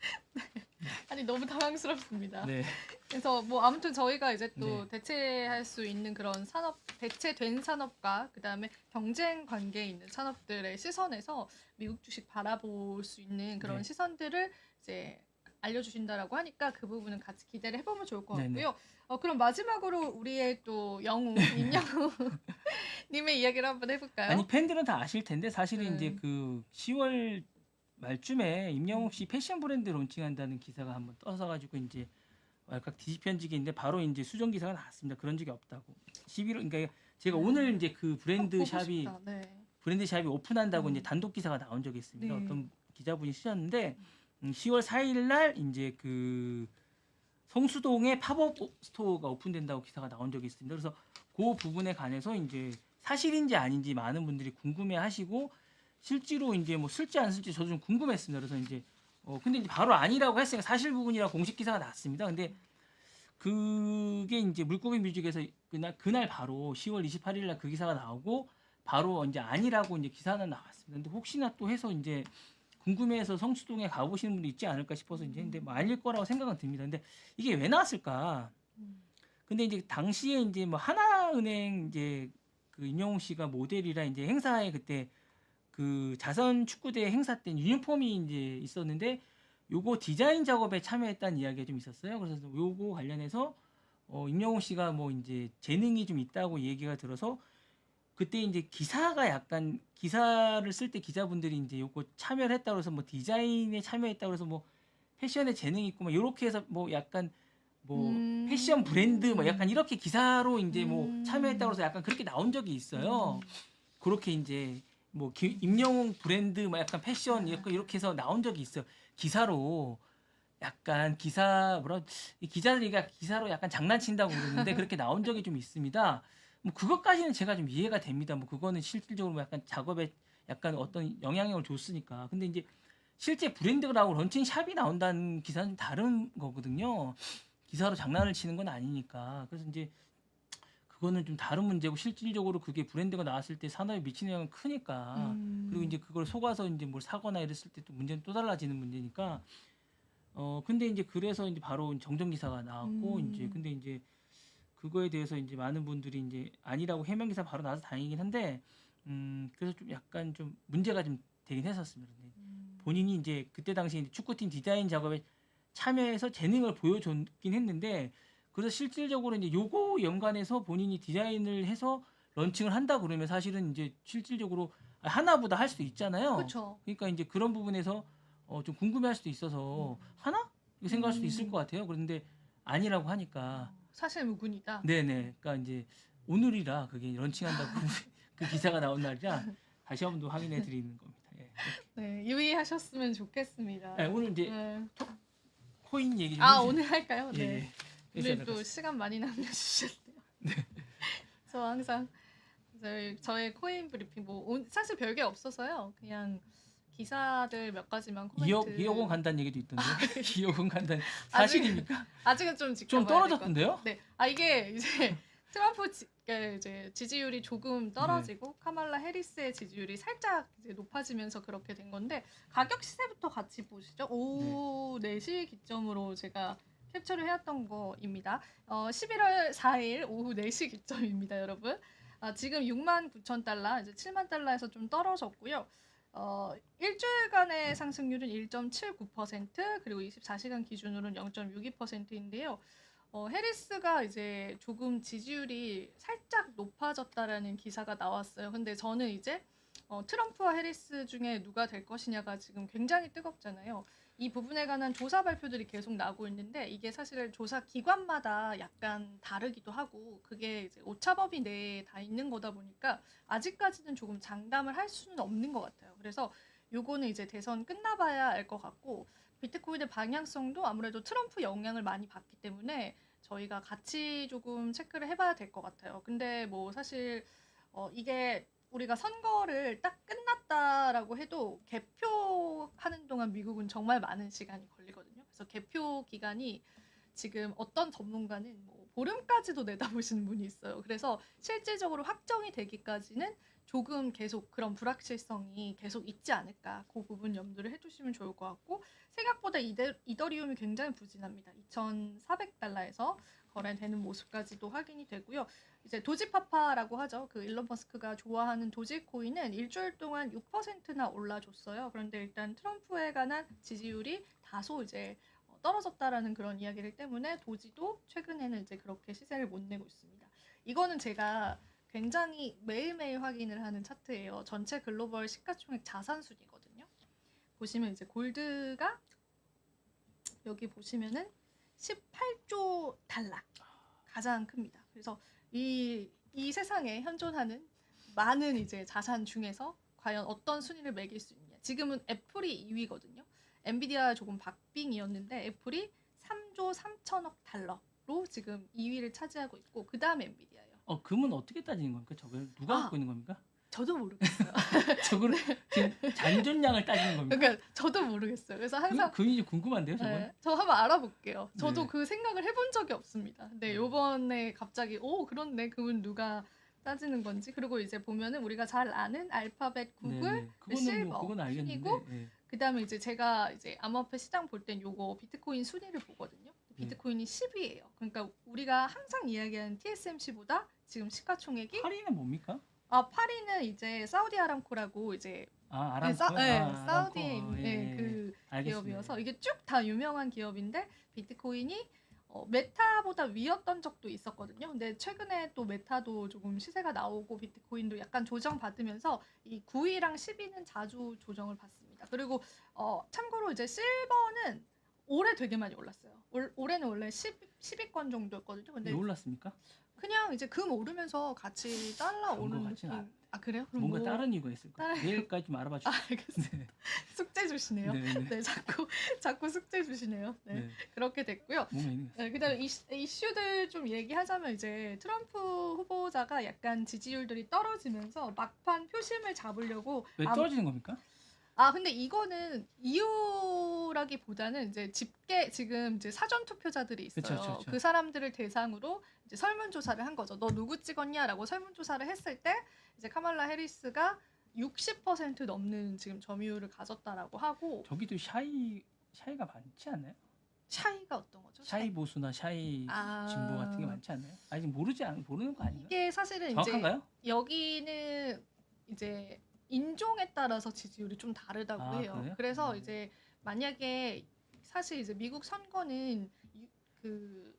아니 너무 당황스럽습니다. 네. 그래서 뭐 아무튼 저희가 이제 또 네. 대체할 수 있는 그런 산업, 대체된 산업과 그다음에 경쟁 관계에 있는 산업들의 시선에서 미국 주식 바라볼 수 있는 그런 네. 시선들을 이제 알려주신다라고 하니까 그 부분은 같이 기대를 해보면 좋을 것 네네. 같고요. 그럼 마지막으로 우리의 또 영웅 임영웅 님의 이야기를 한번 해볼까요? 아니 팬들은 다 아실 텐데 사실은 이제 네. 그 10월 말쯤에 임영웅 음. 씨 패션 브랜드 론칭한다는 기사가 한번 떠서 가지고 이제 왈칵 뒤집힌 적이 있는데 바로 이제 수정 기사가 나왔습니다. 그런 적이 없다고. 11월 그러니까 제가 오늘 이제 그 보고 싶다. 네. 브랜드 샵이 오픈한다고 이제 음. 단독 기사가 나온 적이 있습니다. 네. 어떤 기자분이 쓰셨는데 10월 4일 날 이제 그 성수동에 팝업 스토어가 오픈된다고 기사가 나온 적이 있습니다. 그래서 그 부분에 관해서 이제 사실인지 아닌지 많은 분들이 궁금해하시고 실제로 이제 뭐 쓸지 안 쓸지 저도 좀 궁금했습니다. 그래서 이제 근데 이제 바로 아니라고 했으니까 사실 부분이라 공식 기사가 났습니다. 근데 그게 이제 물고기 뮤직에서 그날 바로 10월 28일 날 그 기사가 나오고 바로 이제 아니라고 이제 기사는 나왔습니다. 근데 혹시나 또 해서 이제 궁금해서 성수동에 가보시는 분도 있지 않을까 싶어서 이제 근데 뭐 아닐 거라고 생각은 듭니다. 근데 이게 왜 나왔을까? 근데 이제 당시에 이제 뭐 하나은행 이제 그 임영웅 씨가 모델이라 이제 행사에 그때 그 자선 축구대 행사 때 유니폼이 이제 있었는데 요거 디자인 작업에 참여했다는 이야기가 좀 있었어요. 그래서 요거 관련해서 임영웅 씨가 뭐 이제 재능이 좀 있다고 얘기가 들어서 그때 이제 기사가 약간 기사를 쓸 때 기자분들이 이제 요거 참여를 했다고 해서 뭐 디자인에 참여했다고 해서 뭐 패션에 재능이 있고 뭐 요렇게 해서 뭐 약간 뭐 패션 브랜드 뭐 약간 이렇게 기사로 이제 뭐 참여했다고 해서 약간 그렇게 나온 적이 있어요. 그렇게 이제 뭐 임영웅 브랜드 뭐 약간 패션 이렇게 해서 나온 적이 있어요. 기사로 약간 기사 이 기자들이 기사로 약간 장난친다고 그러는데 그렇게 나온 적이 좀 있습니다. 뭐 그것까지는 제가 좀 이해가 됩니다. 뭐 그거는 실질적으로 뭐 약간 작업에 약간 어떤 영향력을 줬으니까. 근데 이제 실제 브랜드라고 런칭샵이 나온다는 기사는 좀 다른 거거든요. 기사로 장난을 치는 건 아니니까. 그래서 이제 그거는 좀 다른 문제고 실질적으로 그게 브랜드가 나왔을 때 산업에 미치는 영향은 크니까. 그리고 이제 그걸 속아서 이제 뭘 사거나 이랬을 때 또 문제는 또 달라지는 문제니까. 근데 이제 그래서 이제 바로 정정 기사가 나왔고 이제 근데 이제 그거에 대해서 이제 많은 분들이 이제 아니라고 해명 기사 바로 나와서 다행이긴 한데 그래서 좀 약간 좀 문제가 좀 되긴 했었습니다. 근데 본인이 이제 그때 당시에 이제 축구팀 디자인 작업에 참여해서 재능을 보여줬긴 했는데 그래서 실질적으로 이제 요거 연관해서 본인이 디자인을 해서 런칭을 한다 그러면 사실은 이제 실질적으로 하나보다 할 수도 있잖아요. 그렇죠. 그러니까 이제 그런 부분에서 좀 궁금해할 수도 있어서 하나 이렇게 생각할 수도 있을 것 같아요. 그런데 아니라고 하니까 사실 무근이다. 네네. 그러니까 이제 오늘이라 그게 런칭한다고 그 기사가 나온 날이라 다시 한번 더 확인해 드리는 겁니다. 예. 네, 유의하셨으면 좋겠습니다. 네, 오늘 이제 네. 코인 얘기 좀 아, 해주세요. 오늘 할까요? 예, 네. 예. 오늘 해주셔야 또 될것 시간 많이 남겨주셨네요. 저 항상 저의 코인 브리핑 사실 별게 없어서요. 그냥 기사들 몇 가지만 코멘트. 2억 원 간다는 얘기도 있던데. 2억 원 간다는 아직- 사실입니까? 아직은 좀 좀 지켜봐야 될 것 떨어졌던데요? 같아요. 네, 이게 이제 트럼프 이제 지지율이 조금 떨어지고 카말라 해리스의 지지율이 살짝 이제 높아지면서 그렇게 된 건데 가격 시세부터 같이 보시죠. 오후 4시 기점으로 제가 캡처를 해왔던 거입니다. 11월 4일 오후 4시 기점입니다, 여러분. 지금 69,000달러, 이제 7만 달러에서 좀 떨어졌고요. 일주일간의 상승률은 1.79%, 그리고 24시간 기준으로는 0.62%인데요. 해리스가 이제 조금 지지율이 살짝 높아졌다라는 기사가 나왔어요. 근데 저는 이제 트럼프와 해리스 중에 누가 될 것이냐가 지금 굉장히 뜨겁잖아요. 이 부분에 관한 조사 발표들이 계속 나오고 있는데 이게 사실 조사 기관마다 약간 다르기도 하고 그게 이제 오차범위 내에 다 있는 거다 보니까 아직까지는 조금 장담을 할 수는 없는 것 같아요. 그래서 요거는 이제 대선 끝나봐야 알 것 같고 비트코인의 방향성도 아무래도 트럼프 영향을 많이 받기 때문에 저희가 같이 조금 체크를 해봐야 될 것 같아요. 근데 뭐 사실 이게 우리가 선거를 딱 끝났다라고 해도 개표하는 동안 미국은 정말 많은 시간이 걸리거든요. 그래서 개표 기간이 지금 어떤 전문가는 뭐 보름까지도 내다보시는 분이 있어요. 그래서 실질적으로 확정이 되기까지는 조금 계속 그런 불확실성이 계속 있지 않을까. 그 부분 염두를 해주시면 좋을 것 같고 생각보다 이더리움이 굉장히 부진합니다. 2,400달러에서 거래되는 모습까지도 확인이 되고요. 이제 도지파파라고 하죠. 그 일론 머스크가 좋아하는 도지코인은 일주일 동안 6%나 올라줬어요. 그런데 일단 트럼프에 관한 지지율이 다소 이제 떨어졌다라는 그런 이야기들 때문에 도지도 최근에는 이제 그렇게 시세를 못 내고 있습니다. 이거는 제가 굉장히 매일매일 확인을 하는 차트예요. 전체 글로벌 시가총액 자산 순이거든요. 보시면 이제 골드가 여기 보시면은 18조 달러 가장 큽니다. 그래서 이 세상에 현존하는 많은 이제 자산 중에서 과연 어떤 순위를 매길 수 있냐. 지금은 애플이 2위거든요. 엔비디아 조금 박빙이었는데 애플이 3조 3천억 달러로 지금 2위를 차지하고 있고 그 다음에 엔비디아예요. 금은 어떻게 따지는 겁니까? 저걸 누가 갖고 있는 겁니까? 저도 모르겠어요. 저거를 지금 잔존량을 따지는 겁니까? 그러니까 저도 모르겠어요. 그래서 항상 그게 궁금한데요, 저건. 네, 저 한번 알아볼게요. 저도 네. 그 생각을 해본 적이 없습니다. 근데 요번에 갑자기 그렇네. 그건 누가 따지는 건지. 그리고 이제 보면은 우리가 잘 아는 알파벳, 구글, 네네. 그거는 실버 그건 알겠는데. 순이고 예. 그다음에 이제 제가 이제 암호화폐 시장 볼 땐 요거 비트코인 순위를 보거든요. 비트코인이 10위예요. 그러니까 우리가 항상 이야기하는 TSMC보다 지금 시가총액이 8위는 뭡니까? 8위는 이제 사우디 아람코라고 이제 아람코. 사우디에 있는 예. 그 알겠습니다. 기업이어서 이게 쭉 다 유명한 기업인데 비트코인이 메타보다 위였던 적도 있었거든요. 근데 최근에 또 메타도 조금 시세가 나오고 비트코인도 약간 조정받으면서 이 9위랑 10위는 자주 조정을 받습니다. 그리고 참고로 이제 실버는 올해 되게 많이 올랐어요. 올해는 원래 10위권 정도였거든요. 근데 왜 올랐습니까? 그냥 이제 금 오르면서 같이 달러 그런 것 오는 같진 느낌. 않은데. 아 그래요? 그럼 뭔가 뭐 다른 이유가 있을 거예요. 내일까지 좀 알아봐 주세요. 알겠습니다. 네. 숙제 주시네요. 네. 네, 자꾸 숙제 주시네요. 네, 네. 그렇게 됐고요. 뭔가 있는 것 같아요. 네, 그다음에 이슈들 좀 얘기하자면 이제 트럼프 후보자가 약간 지지율들이 떨어지면서 막판 표심을 잡으려고 왜 떨어지는 겁니까? 근데 이거는 이유라기보다는 이제 지금 이제 사전 투표자들이 있어요. 그쵸. 그 사람들을 대상으로 이제 설문조사를 한 거죠. 너 누구 찍었냐라고 설문조사를 했을 때 이제 카말라 해리스가 60% 넘는 지금 점유율을 가졌다라고 하고 저기도 샤이가 많지 않나요? 샤이가 어떤 거죠? 샤이 보수나 샤이 진보 같은 게 많지 않나요? 아직 모르는 거 아닌가요? 이게 사실은 정확한가요? 이제 여기는 이제 인종에 따라서 지지율이 좀 다르다고 해요. 그래요? 그래서 이제 만약에 사실 이제 미국 선거는 그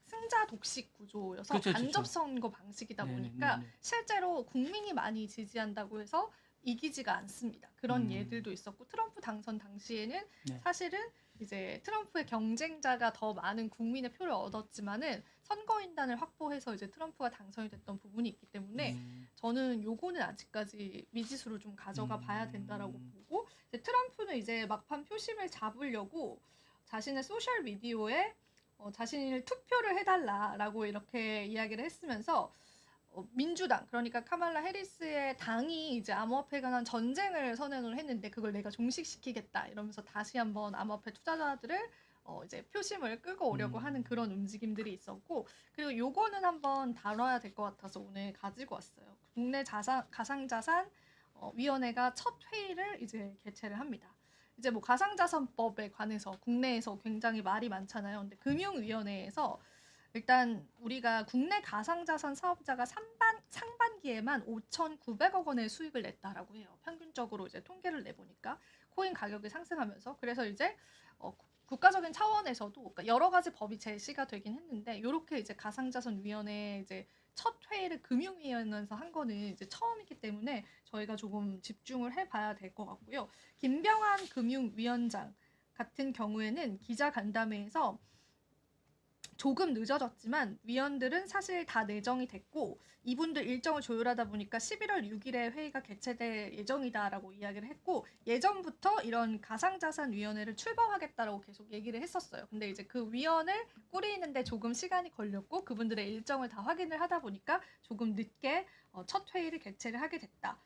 승자 독식 구조여서 그쵸. 간접 선거 방식이다 보니까 네네네네. 실제로 국민이 많이 지지한다고 해서 이기지가 않습니다. 그런 예들도 있었고 트럼프 당선 당시에는 네. 사실은 이제 트럼프의 경쟁자가 더 많은 국민의 표를 얻었지만은 선거인단을 확보해서 이제 트럼프가 당선이 됐던 부분이 있기 때문에 저는 요거는 아직까지 미지수로 좀 가져가 봐야 된다라고 보고 이제 트럼프는 이제 막판 표심을 잡으려고 자신의 소셜 미디어에 자신을 투표를 해달라라고 이렇게 이야기를 했으면서 민주당 그러니까 카말라 해리스의 당이 이제 암호화폐에 관한 전쟁을 선언을 했는데 그걸 내가 종식시키겠다 이러면서 다시 한번 암호화폐 투자자들을 이제 표심을 끌고 오려고 하는 그런 움직임들이 있었고 그리고 요거는 한번 다뤄야 될 것 같아서 오늘 가지고 왔어요. 국내 가상자산 위원회가 첫 회의를 이제 개최를 합니다. 이제 뭐 가상자산법에 관해서 국내에서 굉장히 말이 많잖아요. 근데 금융위원회에서 일단 우리가 국내 가상자산 사업자가 상반기에만 5,900억 원의 수익을 냈다라고 해요. 평균적으로 이제 통계를 내보니까 코인 가격이 상승하면서 그래서 이제 국가적인 차원에서도 그러니까 여러 가지 법이 제시가 되긴 했는데 이렇게 이제 가상자산위원회 이제 첫 회의를 금융위원회에서 한 거는 이제 처음이기 때문에 저희가 조금 집중을 해봐야 될 것 같고요. 김병환 금융위원장 같은 경우에는 기자 간담회에서 조금 늦어졌지만 위원들은 사실 다 내정이 됐고 이분들 일정을 조율하다 보니까 11월 6일에 회의가 개최될 예정이다라고 이야기를 했고 예전부터 이런 가상자산위원회를 출범하겠다라고 계속 얘기를 했었어요. 근데 이제 그 위원을 꾸리는데 조금 시간이 걸렸고 그분들의 일정을 다 확인을 하다 보니까 조금 늦게 첫 회의를 개최를 하게 됐다.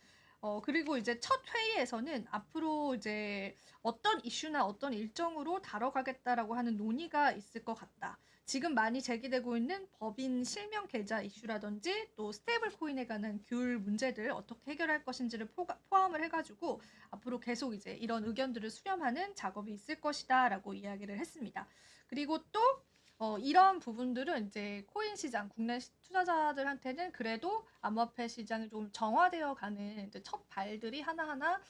그리고 이제 첫 회의에서는 앞으로 이제 어떤 이슈나 어떤 일정으로 다뤄가겠다라고 하는 논의가 있을 것 같다. 지금 많이 제기되고 있는 법인 실명 계좌 이슈라든지 또 스테이블 코인에 관한 규율 문제들 어떻게 해결할 것인지를 포함을 해가지고 앞으로 계속 이제 이런 의견들을 수렴하는 작업이 있을 것이다라고 이야기를 했습니다. 그리고 또 이런 부분들은 이제 코인 시장, 국내 투자자들한테는 그래도 암호화폐 시장이 좀 정화되어 가는 이제 첫 발들이 하나하나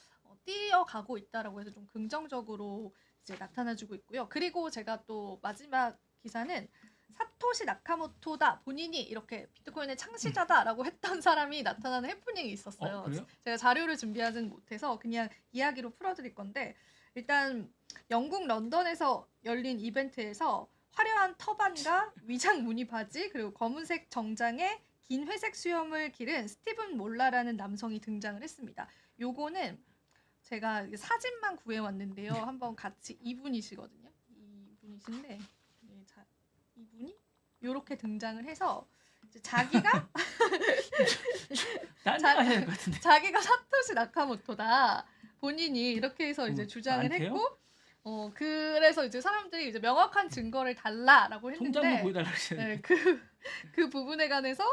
뛰어가고 있다라고 해서 좀 긍정적으로 이제 나타나주고 있고요. 그리고 제가 또 마지막 기사는 사토시 나카모토다 본인이 이렇게 비트코인의 창시자다라고 했던 사람이 나타나는 해프닝이 있었어요. 그래요? 제가 자료를 준비하진 못해서 그냥 이야기로 풀어드릴 건데 일단 영국 런던에서 열린 이벤트에서 화려한 터반과 위장 무늬 바지 그리고 검은색 정장에 긴 회색 수염을 기른 스티븐 몰라라는 남성이 등장을 했습니다. 요거는 제가 사진만 구해왔는데요. 한번 같이 이분이시거든요. 이분이신데 이분이 요렇게 등장을 해서 이제 자기가 딴하셔야 될 것 같은데. 자기가 사토시 나카모토다. 본인이 이렇게 해서 이제 주장을 많대요? 했고 그래서 이제 사람들이 이제 명확한 증거를 달라라고 통장도 했는데 보여달라고 하셨는데. 네, 그 부분에 관해서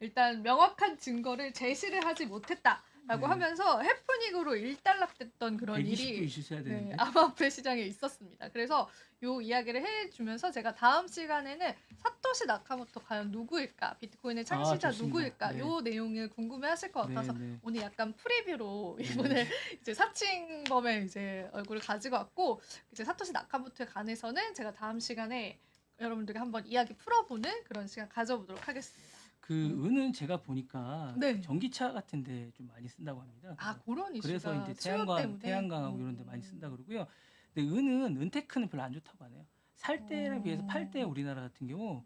일단 명확한 증거를 제시를 하지 못했다라고 하면서 해프닝으로 일단락됐던 그런 120도 일이 있으셔야 되는데. 네, 암호화폐 시장에 있었습니다. 그래서 요 이야기를 해주면서 제가 다음 시간에는 사토시 나카모토 과연 누구일까, 비트코인의 창시자 좋습니다. 누구일까, 네. 요 내용을 궁금해하실 것 같아서 네. 오늘 약간 프리뷰로 이분을 이제 사칭범의 이제 얼굴을 가지고 왔고 이제 사토시 나카모토에 관해서는 제가 다음 시간에 여러분들과 한번 이야기 풀어보는 그런 시간 가져보도록 하겠습니다. 그 은은 제가 보니까 네. 전기차 같은데 좀 많이 쓴다고 합니다. 아 그런 이슈가 그래서 이제 수요 때문에? 태양광하고 이런 데 많이 쓴다 그러고요. 근데 은은 은테크는 별로 안 좋다고 하네요. 살 때랑 비해서 팔 때 우리나라 같은 경우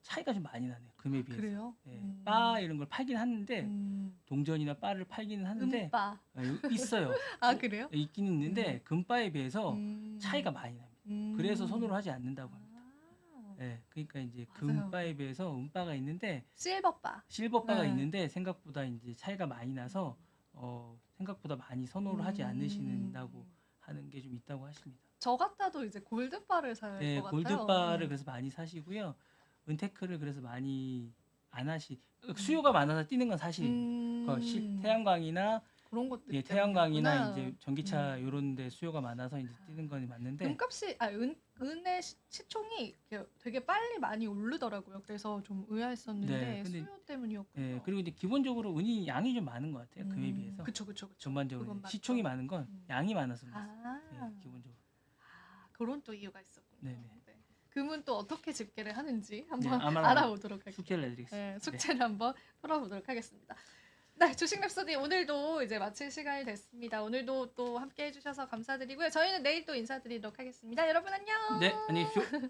차이가 좀 많이 나네요. 금에 비해서. 그래요? 예, 바 이런 걸 팔긴 하는데 동전이나 바를 팔기는 하는데 은바. 있어요. 아 그래요? 있긴 있는데 금바에 비해서 음. 차이가 많이 납니다. 그래서 선호를 하지 않는다고 합니다. 예, 그러니까 이제 맞아요. 금바에 비해서 은바가 있는데 실버바. 실버바가 네. 있는데 생각보다 이제 차이가 많이 나서 생각보다 많이 선호를 하지 않으신다고 하는 게 좀 있다고 하십니다. 저 같아도 이제 골드바를 살 것 네, 같아요. 골드바를 네. 그래서 많이 사시고요. 은테크를 그래서 많이 안 수요가 많아서 뛰는 건 사실입니다. 태양광이나 그런 것들. 예, 태양광이나 때문이구나. 이제 전기차 이런 데 수요가 많아서 이제 뛰는 건 맞는데 금값이 은의 시총이 되게 빨리 많이 오르더라고요. 그래서 좀 의아했었는데 네, 근데 수요 때문이었군요. 예, 그리고 이제 기본적으로 은이 양이 좀 많은 것 같아요. 금에 비해서. 그쵸. 전반적으로 그건 맞죠. 시총이 많은 건 양이 많아서 그렇습니다. 아, 예, 기본적으로. 그런 또 이유가 있었군요. 네네. 네. 금은 또 어떻게 집계를 하는지 네, 한번 아마 알아보도록 할게요. 숙제를 내드리겠습니다. 네, 숙제를 한번 풀어보도록 하겠습니다. 네, 주식 랩소디 오늘도 이제 마칠 시간이 됐습니다. 오늘도 또 함께 해주셔서 감사드리고요. 저희는 내일 또 인사드리도록 하겠습니다. 여러분 안녕. 네, 안녕히 계십시오.